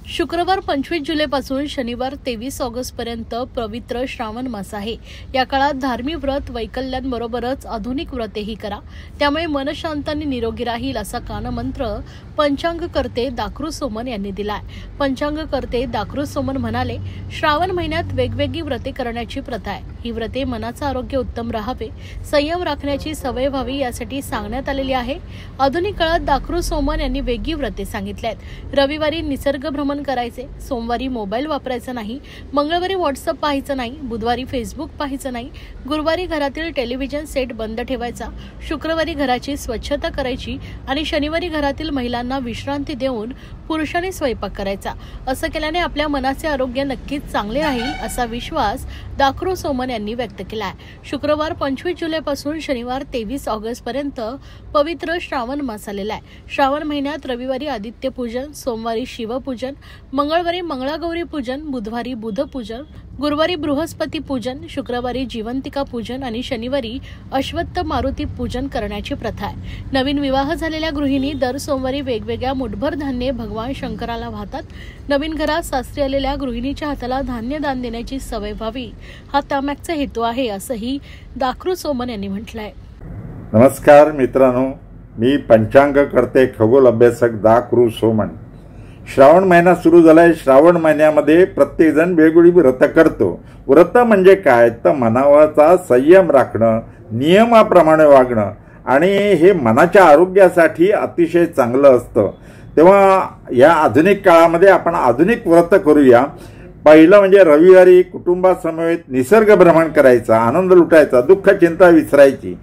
शुक्रवार 25 जुलैपासून शनिवार 23 ऑगस्टपर्यंत पवित्र श्रावण मास आहे। या काळात धार्मिक व्रत वैकल्यांबरोबरच आधुनिक व्रतेही करा, त्यामुळे मन शांत आणि निरोगी राहील असा कानमंत्र पंचांगकर्ते दाखरू सोमन यांनी दिलाय। पंचांगकर्ते दाखरू सोमन म्हणाले, श्रावण महिन्यात वेगवेगळी व्रते करण्याची प्रथा आहे। ही व्रते मनाचं आरोग्य उत्तम राहावे, संयम राखण्याची सवय व्हावी यासाठी सांगण्यात आलेली आहे। आधुनिक काळात दाखरू सोमन यांनी वेगळी व्रते सांगितली आहेत। रविवारी निसर्ग भ्रमण करायचे, सोमवारी मोबाईल वापरायचा नाही, मंगळवारी व्हॉट्सअप पाहायचं नाही, बुधवारी फेसबुक पाहायचं नाही, गुरुवारी घरातील टेलिव्हिजन सेट बंद ठेवायचा, शुक्रवारी घराची स्वच्छता करायची आणि शनिवारी घरातील महिलांना विश्रांती देऊन पुरुषांनी स्वयंपाक करायचा। असं केल्याने आपल्या मनाचे आरोग्य नक्कीच चांगले राहील असा विश्वास दाखरू सोमन यांनी व्यक्त केला आहे। शुक्रवार 25 जुलैपासून शनिवार 23 ऑगस्ट पर्यंत पवित्र श्रावण मास आलेला आहे। श्रावण महिन्यात रविवारी आदित्य पूजन, सोमवारी शिवपूजन, मंगळवारी मंगळागौरी पूजन, बुधवारी बुध पूजन, गुरुवारी बृहस्पती पूजन, शुक्रवारी जीवंतिका पूजन आणि शनिवारी अश्वत्थ मारुती पूजन करण्याची प्रथा आहे। नवीन विवाह झालेल्या गृहिणी दर सोमवारी वेगवेगळ्या मुठभर धान्य भगवान शंकराला वाहतात। नवीन घरात सासरी आलेल्या गृहिणीच्या हाताला धान्य दान देण्याची सवय व्हावी हा त्यामागचा हेतू आहे, असंही दाखरू सोमन यांनी म्हटलंय। नमस्कार मित्रांनो, मी पंचांगकर्ते खगोल अभ्यासक दाखरू सोमन। श्रावण महिना सुरू झालाय। श्रावण महिन्यामध्ये प्रत्येक जण वेगवेगळी व्रत करतो। व्रत म्हणजे काय तर मनाचा संयम राखणं, नियमाप्रमाणे वागणं आणि हे मनाच्या आरोग्यासाठी अतिशय चांगलं असतं। तेव्हा या आधुनिक काळामध्ये आपण आधुनिक व्रत करूया। पहिलं म्हणजे रविवारी कुटुंबासमवेत निसर्ग भ्रमण करायचा, आनंद लुटायचा, दुःख चिंता विसरायची।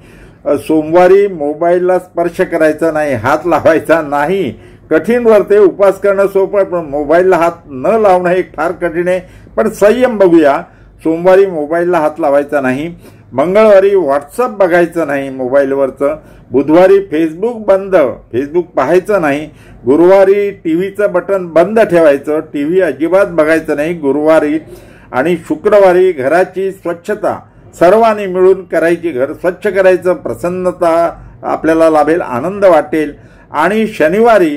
सोमवारी मोबाईलला स्पर्श करायचा नाही, हात लावायचा नाही। कठीण व्रते उपास करणं सोपं, पण मोबाईलला हात न लावणं हे फार कठीण आहे, पण संयम बघूया। सोमवारी मोबाईलला हात लावायचा नाही, मंगळवारी व्हॉट्सअप बघायचं नाही मोबाईलवरचं, बुधवारी फेसबुक बंद, फेसबुक पाहायचं नाही, गुरुवारी टीव्हीचं बटन बंद ठेवायचं, टीव्ही अजिबात बघायचं नाही गुरुवारी, आणि शुक्रवारी घराची स्वच्छता सर्वांनी मिळून करायची, घर स्वच्छ करायचं, प्रसन्नता आपल्याला लाभेल, आनंद वाटेल। आणि शनिवारी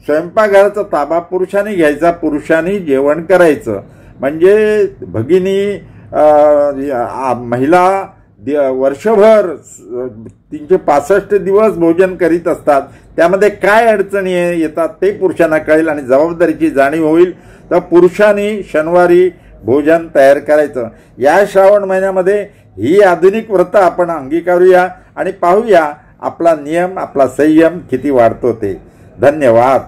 स्वयंपाकघराचा ताबा पुरुषांनी घ्यायचा, पुरुषांनी जेवण करायचं। म्हणजे भगिनी महिला वर्षभर 365 दिवस भोजन करीत असतात, त्यामध्ये काय अडचणी येतात ते पुरुषांना कळेल आणि जबाबदारीची जाणीव होईल। तर पुरुषांनी शनिवारी भोजन तयार करायचं। या श्रावण महिन्यामध्ये ही आधुनिक व्रत आपण अंगीकारूया आणि पाहूया आपला नियम, आपला संयम किती वाढतो ते। धन्यवाद।